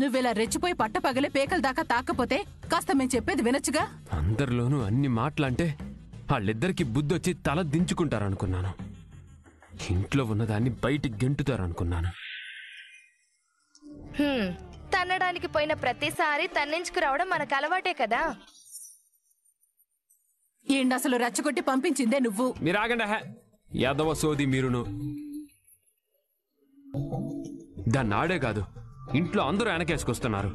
నువ్విలా రెచ్చిపోయి పట్టపగలే పేకల దాకా తాకపోతే కాస్త మేము చెప్పేది వినొచ్చుగా. అందరిలోనూ అన్ని మాటలంటే వాళ్ళిద్దరికి బుద్ధొచ్చి తల దించుకుంటారనుకున్నాను. ఇంట్లో ఉన్నదాన్ని బయటికి గెంటుతారనుకున్నాను. తన్నడానికి పోయిన ప్రతిసారి తన్నించుకురావడం మనకు అలవాటే కదా. ఈయనసలు రెచ్చగొట్టి పంపించిందే నువ్వు. మీరాగండి యాదవ సోది మీరును. దాన్ని ఆడే కాదు, ఇంట్లో అందరూ వెనకేసుకొస్తున్నారు.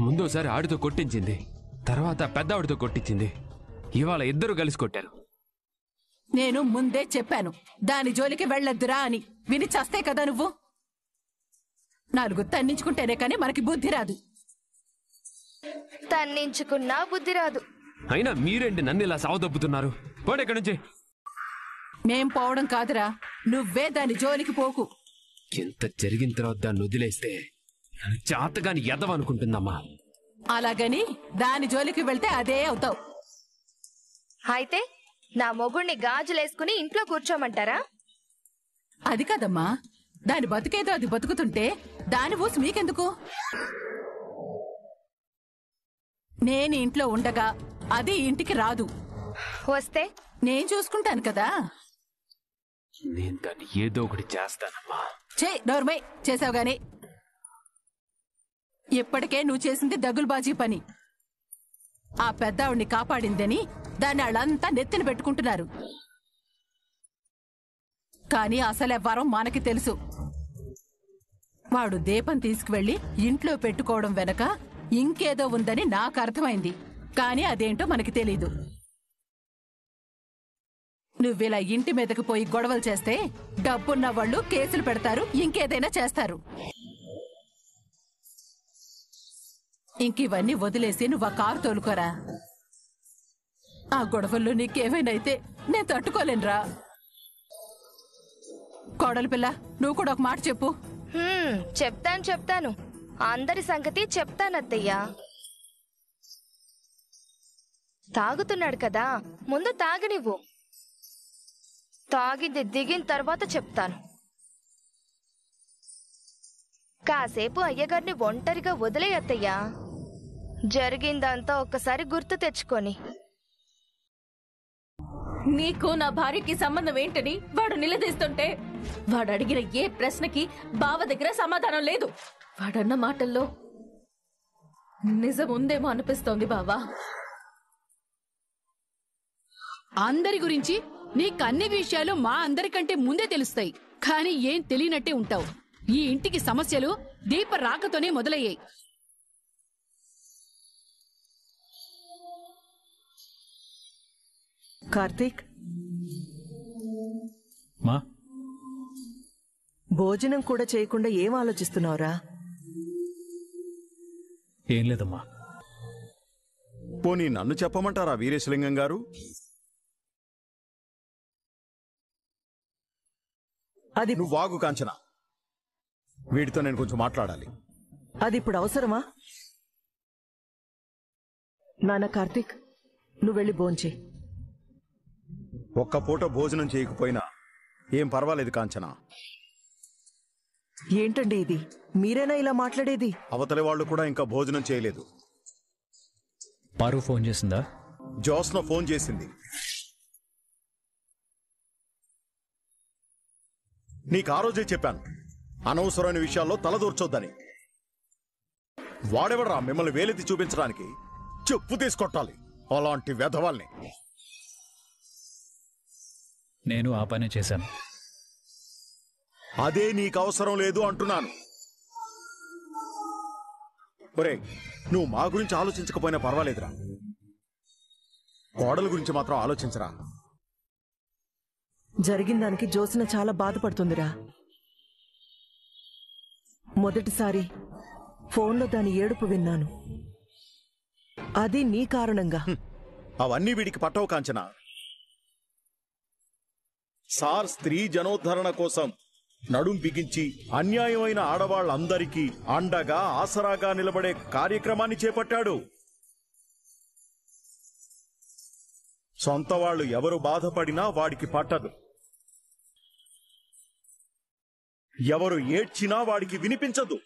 ముందోసారి ఆడితో కొట్టించింది, తర్వాత పెద్దవాడితో కొట్టించింది. ఇవాళ ఇద్దరు కలిసి కొట్టారు. నేను ముందే చెప్పాను దాని జోలికి వెళ్ళొద్దురా అని. విని చస్తే కదా నువ్వు. 4 తన్నించుకుంటేనే కానీ మనకి బుద్ధి రాదు. తన్నించుకున్నా బుద్ధి రాదు. అయినా మీరేంటి నన్ను ఇలా సావదొబ్బుతున్నారు? పోండి ఇక్కడి నుంచి. మేం పోవడం కాదురా, నువ్వే దాని జోలికి పోకు. ఎంత జరిగిన తర్వాత దాన్ని వదిలేస్తే నన్ను చాతగాని ఎదవనుకుంటుందమ్మా. అలాగని దాని జోలికి వెళ్తే అదే అవుతావు. అయితే నా మొగుణ్ణి గాజులేసుకుని ఇంట్లో కూర్చోమంటారా? అది కాదమ్మా, దాని బతుకేదో అది బతుకుతుంటే దాని ఊసి మీకెందుకు? నేను ఇంట్లో ఉండగా అది ఇంటికి రాదు. వస్తే నేను చూసుకుంటాను కదా. నేను దాన్ని ఏదో ఒకటి చేస్తానమ్మా. నోర్మై చేసావు గాని. ఇప్పటికే నువ్వు చేసింది దగులుబాజీ పని. ఆ పెద్దావిడ్ని కాపాడిందని దాన్ని వాళ్ళంతా నెత్తిన పెట్టుకుంటున్నారు. కానీ అసలెవ్వరం మనకి తెలుసు. వాడు దీపం తీసుకువెళ్లి ఇంట్లో పెట్టుకోవడం వెనక ఇంకేదో ఉందని నాకు అర్థమైంది. కానీ అదేంటో మనకి తెలీదు. నువ్విలా ఇంటి మీదకి పోయి గొడవలు చేస్తే డబ్బున్న వాళ్ళు కేసులు పెడతారు, ఇంకేదైనా చేస్తారు. ఇంకివన్నీ వదిలేసి నువ్వు ఆ కారు తోలుకోరా. ఆ గొడవల్లో నీకేమైనైతే నేను తట్టుకోలేనురా. కోడలి పిల్ల, నువ్వు కూడా ఒక మాట చెప్పు. చెప్తాను. అందరి సంగతి చెప్తానత్తయ్యా. తాగుతున్నాడు కదా, ముందు తాగనివ్వు. తాగింది దిగిన తర్వాత చెప్తాను. కాసేపు అయ్యగారిని ఒంటరిగా వదిలే అత్తయ్యా. జరిగిందంతా ఒక్కసారి గుర్తు తెచ్చుకొని. నీకు నా భార్యకి సంబంధం ఏంటని వాడు నిలదీస్తుంటే వాడు అడిగిన ఏ ప్రశ్నకి బావ దగ్గర సమాధానం లేదు. వాడన్న మాటల్లో నిజం ఉందేమో అనిపిస్తోంది బావా. అందరి గురించి నీకన్ని విషయాలు మా అందరికంటే ముందే తెలుస్తాయి. కానీ ఏం తెలియనట్టే ఉంటావు. ఈ ఇంటికి సమస్యలు దీప రాకతోనే మొదలయ్యాయి. కార్తీక్, మా భోజనం కూడా చేయకుండా ఏం ఆలోచిస్తున్నావురా? ఏం లేదమ్మా. పోనీ నన్ను చెప్పమంటారా వీరేశలింగం గారు? అది నువ్వు వాగు కాంచన. వీడితో నేను కొంచెం మాట్లాడాలి. అది ఇప్పుడు అవసరమా? నాన్న కార్తీక్, నువ్వు వెళ్ళి భోంచే. ఒక్క పూట భోజనం చేయకపోయినా ఏం పర్వాలేదు కాంచన. ఏంటండి ఇది? మీరేనా ఇలా మాట్లాడేది? అవతలి వాళ్ళు కూడా ఇంకా భోజనం చేయలేదు. పారు ఫోన్ చేసిందా? జోస్న ఫోన్ చేసింది. నీకు ఆ రోజే చెప్పాను అనవసరమైన విషయాల్లో తలదూర్చొద్దని. వాడెవడరా మిమ్మల్ని వేలెత్తి చూపించడానికి? చెప్పు తీసుకొట్టాలి అలాంటి వెధవాల్ని. నేను ఆ పనే చేశాను. అదే నీకు అవసరం లేదు అంటున్నాను. ఒరే, నువ్వు మా గురించి ఆలోచించకపోయినా పర్వాలేదురా, కోడల గురించి మాత్రం ఆలోచించరా. జరిగిన దానికి జోసిన చాలా బాధపడుతుందిరా. మొదటిసారి ఫోన్లో దాని ఏడుపు విన్నాను. అది నీ కారణంగా. అవన్నీ వీడికి పట్టవు కాంచన. సార్ స్త్రీ జనోద్ధరణ కోసం నడుం బిగించి అన్యాయమైన ఆడవాళ్ళందరికీ అండగా ఆసరాగా నిలబడే కార్యక్రమాన్ని చేపట్టాడు. సొంత వాళ్ళు ఎవరు బాధపడినా వాడికి పట్టదు. ఎవరు ఏడ్చినా వాడికి వినిపించదు.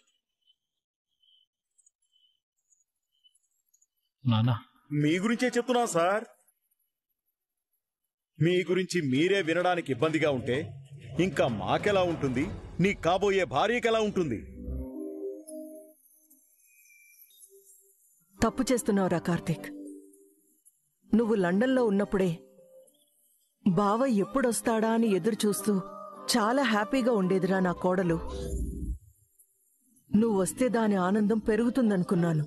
నానా, మీ గురించే చెప్తున్నా సార్. మీ గురించి మీరే వినడానికి ఇబ్బందిగా ఉంటే ఇంకా మాకెలా ఉంటుంది? నీ కాబోయే భార్యకెలా ఉంటుంది? తప్పు చేస్తున్నావురా కార్తీక్. నువ్వు లండన్లో ఉన్నప్పుడే బావ ఎప్పుడొస్తాడా అని ఎదురు చూస్తూ చాలా హ్యాపీగా ఉండేదిరా నా కోడలు. నువ్వు వస్తే దాని ఆనందం పెరుగుతుందనుకున్నాను.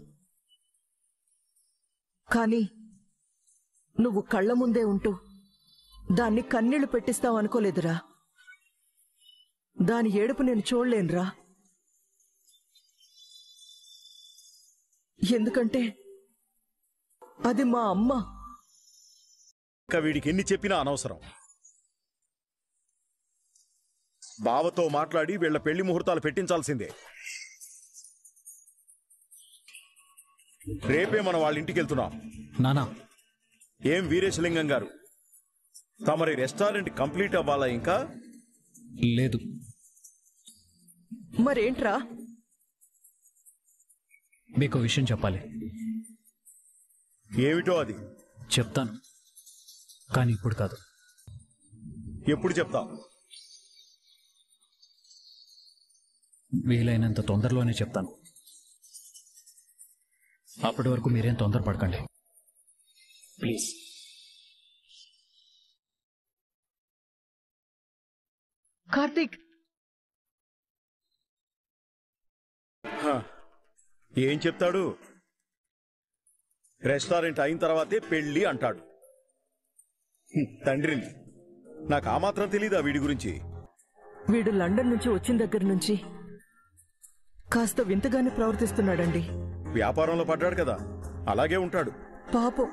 కానీ నువ్వు కళ్ళ ముందే ఉంటూ దాన్ని కన్నీళ్లు పెట్టిస్తావనుకోలేదురా. దాని ఏడుపు నేను చూడలేనురా. ఎందుకంటే అది మా అమ్మ. ఇంకా వీడికి ఎన్ని చెప్పినా అనవసరం. బావతో మాట్లాడి వీళ్ళ పెళ్లి ముహూర్తాలు పెట్టించాల్సిందే. రేపే మనం వాళ్ళ ఇంటికి వెళ్తున్నాం. నానా, ఏం వీరేశలింగం గారు, తమరి రెస్టారెంట్ కంప్లీట్ అవ్వాలా ఇంకా? లేదు. మరేంట్రా? మీకు విషయం చెప్పాలి. ఏమిటో అది? చెప్తాను, కానీ ఇప్పుడు కాదు. ఎప్పుడు చెప్తాం? వీలైనంత తొందరలోనే చెప్తాను. అప్పటి వరకు మీరేం తొందరపడకండి ప్లీజ్. కార్తీక్, ఏం చెప్తాడు? రెస్టారెంట్ అయిన తర్వాతే పెళ్లి అంటాడు. తండ్రిని. నాకు ఆ మాత్రం తెలీదా వీడి గురించి? వీడు లండన్ నుంచి వచ్చిన దగ్గర నుంచి కాస్త వింతగానే ప్రవర్తిస్తున్నాడండి. వ్యాపారంలో పడ్డాడు కదా, అలాగే ఉంటాడు. పాపం,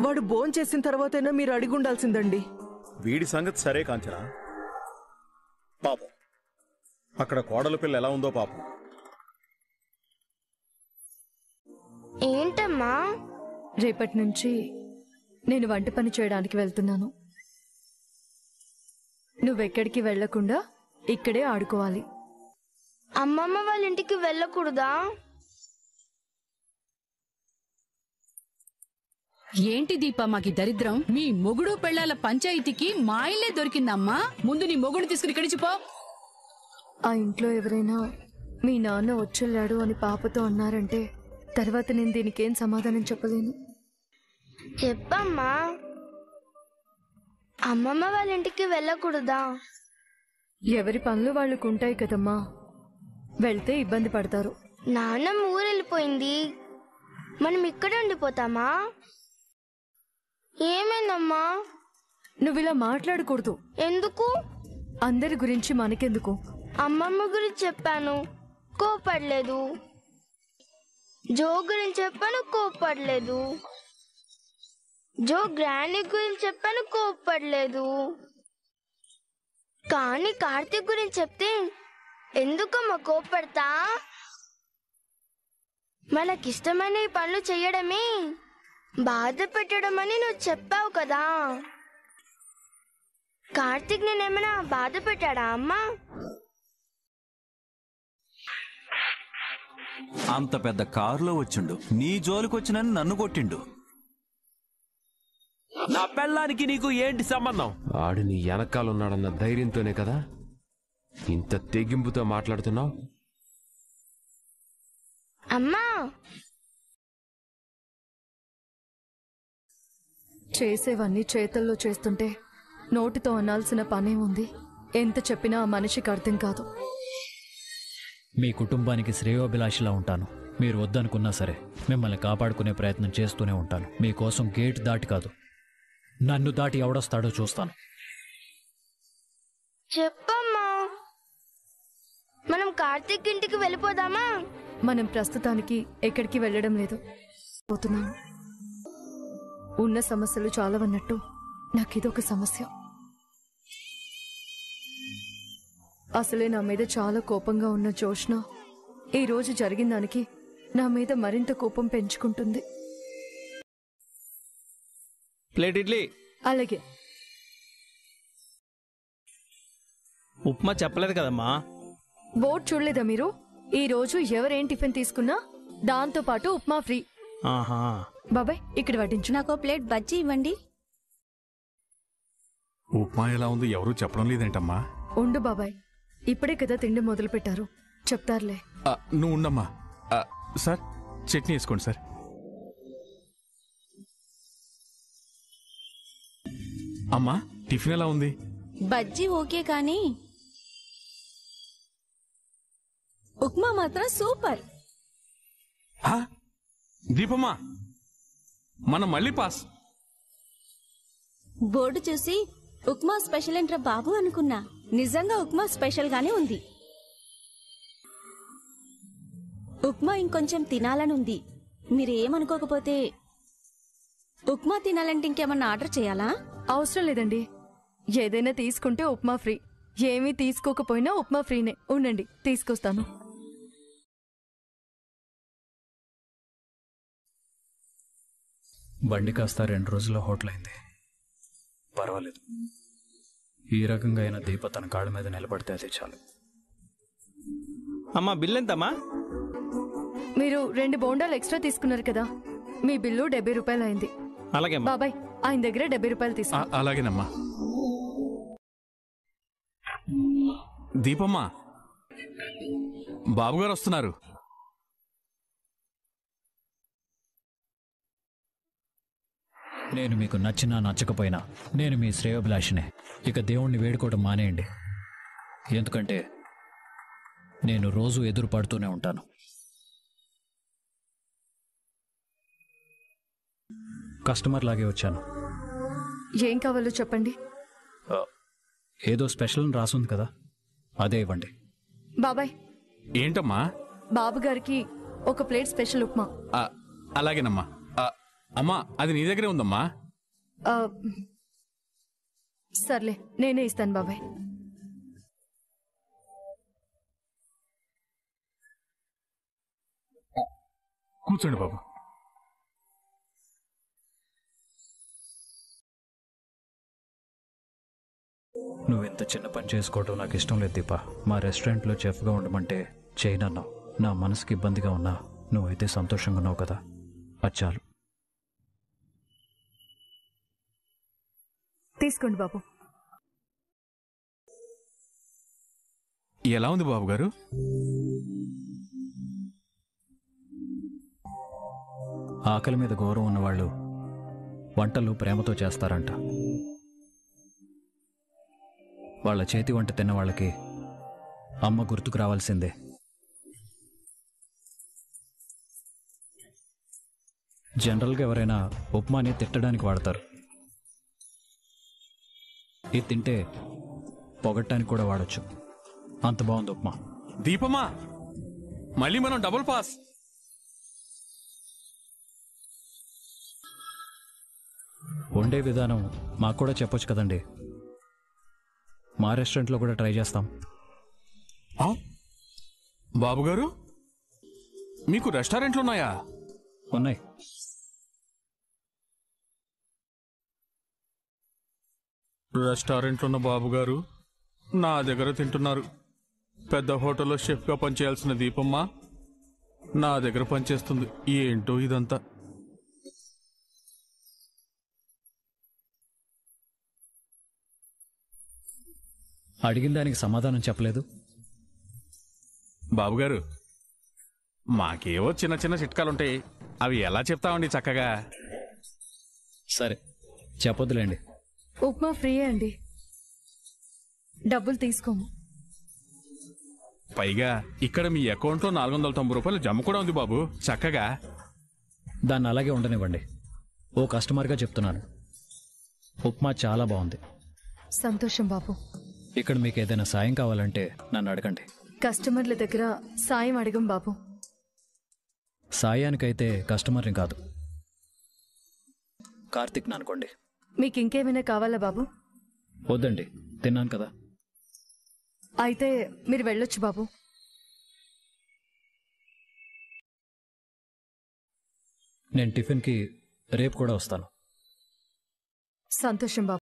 వాడు భోంచేసిన తర్వాతైనా మీరు అడిగుండాల్సిందండి. వీడి సంగతి సరే కాంచనా. పాపం, అక్కడ కోడల పిల్ల ఎలా ఉందో పాపం. ఏంటమ్మా? రేపటి నుంచి నేను వంట పని చేయడానికి వెళ్తున్నాను. నువ్వెక్కడికి వెళ్లకుండా ఇక్కడే ఆడుకోవాలి. అమ్మమ్మ వాళ్ళ ఇంటికి వెళ్ళకూడదా? ఏంటి దీప మాకి దరిద్రం? మీ మొగుడు పెళ్ళాల పంచాయతీకి మా ఇల్లే దొరికిందమ్మా. ముందు నీ మొగుడు తీసుకుని ఇక్కడి నుంచి పో. ఆ ఇంట్లో ఎవరైనా మీ నాన్న వచ్చెళ్ళాడు అని పాపతో అన్నారంటే తర్వాత నేను దీనికేం సమాధానం చెప్పలేను. చెప్పమ్మా. అమ్మమ్మ వాళ్ళ ఇంటికి వెళ్ళకూడదా? ఎవరి పనులు వాళ్ళకు ఉంటాయి కదమ్మా, వెళ్తే ఇబ్బంది పడతారు. నాన్నమ్మ ఊరు వెళ్ళిపోయింది, మనం ఇక్కడే ఉండిపోతామా? ఏమైందమ్మా? నువ్విలా మాట్లాడకూడదు. ఎందుకు? అందరి గురించి మనకెందుకు? అమ్మమ్మ గురించి చెప్పాను, కోపడలేదు. జో గురించి చెప్పాను, కోపడలేదు. జో గ్రాండీ గురించి చెప్పాను, కోపడలేదు. కానీ కార్తీక్ గురించి చెప్తే ఎందుకమ్మా కోపడతా? మనకిష్టమైన ఈ పనులు చెయ్యడమే బాధ పెట్టడం అని నువ్వు చెప్పావు కదా. కార్తీక్ నేనేమైనా బాధ పెట్టాడా అమ్మా? అంత పెద్ద కారులో వచ్చిండు, నీ జోలికొచ్చినని నన్ను కొట్టిండు. నా పెళ్ళానికి నీకు ఏంటి సంబంధం? ఆడు నీ వెనకాలన్నాడన్న ధైర్యంతోనే కదా ఇంత తెగింపుతో మాట్లాడుతున్నావు. అమ్మా, చేసేవన్నీ చేతల్లో చేస్తుంటే నోటితో అనాల్సిన పనేముంది? ఎంత చెప్పినా ఆ మనిషికి అర్థం కాదు. మీ కుటుంబానికి శ్రేయోభిలాషిలా ఉంటాను. మీరు వద్దనుకున్నా సరే మిమ్మల్ని కాపాడుకునే ప్రయత్నం చేస్తూనే ఉంటాను. మీకోసం గేట్ దాటి కాదు, నన్ను దాటి ఎవడొస్తాడో చూస్తాను. చెప్పమ్మా. మనం కార్తీక్ ఇంటికి వెళ్ళిపోదామా? మనం ప్రస్తుతానికి ఎక్కడికి వెళ్ళడం లేదు, పోతున్నాను. ఉన్న సమస్యలు చాలా ఉన్నట్టు నాకిదొక సమస్య. అసలే నా మీద చాలా కోపంగా ఉన్న జోష్న ఈ రోజు జరిగిన దానికి నా మీద మరింత కోపం పెంచుకుంటుంది. ప్లేట్ ఇడ్లీ. అలాగే. ఉప్మా చెప్పలేదు కదమ్మా. బోర్డు చూడలేదా మీరు? ఈ రోజు ఎవరేం టిఫిన్ తీసుకున్నా దాంతో పాటు ఉప్మా ఫ్రీ. ఆహా. బాబాయ్ ఇక్కడ వడ్డించు. నాకు ప్లేట్ బజ్జీ ఇవ్వండి. ఉప్మా ఎలా ఉంది ఎవరూ చెప్పడం లేదేంటమ్మా? ఉండు బాబాయ్, ఇప్పుడే కదా తిండి మొదలు పెట్టారు, చెప్తారులే. నువ్వు ఉండమ్మా. సార్ చట్నీ వేసుకోండి సార్. అమ్మా టిఫిన్ ఎలా ఉంది? బజ్జీ ఓకే కానీ ఉప్మా మాత్రం సూపర్. దీపమ్మా మనం మళ్ళీ పాస్. బోర్డు చూసి ఉప్మా స్పెషల్ ఏంట్రా బాబు అనుకున్నా. నిజంగా ఉప్మా స్పెషల్ గానే ఉంది. ఉప్మా ఇంకొంచెం తినాలనుంది. మీరేమనుకోకపోతే ఉప్మా తినాలంటే ఇంకేమన్నా ఆర్డర్ చేయాలా? అవసరం లేదండి, ఏదైనా తీసుకుంటే ఉప్మా ఫ్రీ. ఏమీ తీసుకోకపోయినా ఉప్మా ఫ్రీనే. ఉండండి తీసుకొస్తాను. బండి కాస్త 2 రోజుల్లో హోటల్ అయింది. పర్వాలేదు, ఈ రకంగా అయినా దీప తన కాళ్ళ మీద నిలబడితే అది చాలు. అమ్మా బిల్ ఎంతమ్మా? మీరు 2 బోండాలు ఎక్స్ట్రా తీసుకున్నారు కదా, మీ బిల్లు 70 రూపాయలు అయింది. అలాగే బాబాయ్ ఆయన దగ్గర 70 రూపాయలు తీసుకో. అలాగేనమ్మా. దీపమ్మా బాబుగారు వస్తున్నారు. నేను మీకు నచ్చినా నచ్చకపోయినా నేను మీ శ్రేయోభిలాషినే. ఇక దేవుణ్ణి వేడుకోవడం మానేయండి, ఎందుకంటే నేను రోజు ఎదురు పడుతూనే ఉంటాను. కస్టమర్ లాగే వచ్చాను. ఏం కావాలో చెప్పండి. ఏదో స్పెషల్ అని రాసుంది కదా, అదే ఇవ్వండి. బాబాయ్ ఏంటమ్మా? బాబు గారికి ఒక ప్లేట్ స్పెషల్ ఉప్మా. అలాగేనమ్మా. అమ్మా అది నీ దగ్గరే ఉందమ్మా. సర్లే నేనే ఇస్తాను బాబాయ్. కూర్చోండి బాబు. నువ్వు ఇంత చిన్న పని చేసుకోవడం నాకు ఇష్టం లేదు దీపా. మా రెస్టారెంట్లో చెఫ్గా ఉండమంటే చేయనన్నావు. నా మనసుకి ఇబ్బందిగా ఉన్నా నువ్వైతే సంతోషంగా ఉన్నావు కదా, అది చాలు. తీసుకోండి బాబు. ఎలా ఉంది బాబు గారు? ఆకలి మీద గౌరవం ఉన్నవాళ్ళు వంటలు ప్రేమతో చేస్తారంట. వాళ్ళ చేతి వంట తిన్న వాళ్ళకి అమ్మ గుర్తుకు రావాల్సిందే. జనరల్గా ఎవరైనా ఉప్మాని తిట్టడానికి వాడతారు, ఇది తింటే పొగట్టానికి కూడా వాడచ్చు. అంత బాగుంది ఉప్మా. దీపమ్మా మళ్ళీ మనం డబుల్ పాస్. వండే విధానం మాకు కూడా చెప్పొచ్చు కదండి, మా రెస్టారెంట్లో కూడా ట్రై చేస్తాం. బాబుగారు మీకు రెస్టారెంట్లు ఉన్నాయా? ఉన్నాయి. రెస్టారెంట్లు ఉన్న బాబుగారు నా దగ్గర తింటున్నారు. పెద్ద హోటల్లో షెఫ్గా పనిచేయాల్సిన దీపమ్మ నా దగ్గర పనిచేస్తుంది. ఏంటో ఇదంతా. అడిగిన దానికి సమాధానం చెప్పలేదు. బాబుగారు మాకేవో చిన్న చిన్న చిట్కాలుంటాయి, అవి ఎలా చెప్తామండి చక్కగా? సరే చెప్పొద్దులేండి. ఉప్మా ఫ్రీయే అండి, డబ్బులు తీసుకోము. పైగా ఇక్కడ మీ అకౌంట్లో 490 రూపాయలు జమ కూడా ఉంది బాబు. చక్కగా దాన్ని అలాగే ఉండనివ్వండి. ఓ కస్టమర్గా చెప్తున్నాను, ఉప్మా చాలా బాగుంది. సంతోషం బాబు. ఇక్కడ మీకు ఏదైనా సాయం కావాలంటే నన్ను అడగండి. కస్టమర్ల దగ్గర సాయం అడగం బాబు. సాయానికైతే కస్టమర్ని కాదు, కార్తిక్ని అనుకోండి. మీకు ఇంకేమైనా కావాలా బాబు? వద్దండి, తిన్నాను కదా. అయితే మీరు వెళ్ళొచ్చు బాబు. నేను టిఫిన్కి రేపు కూడా వస్తాను. సంతోషం బాబు.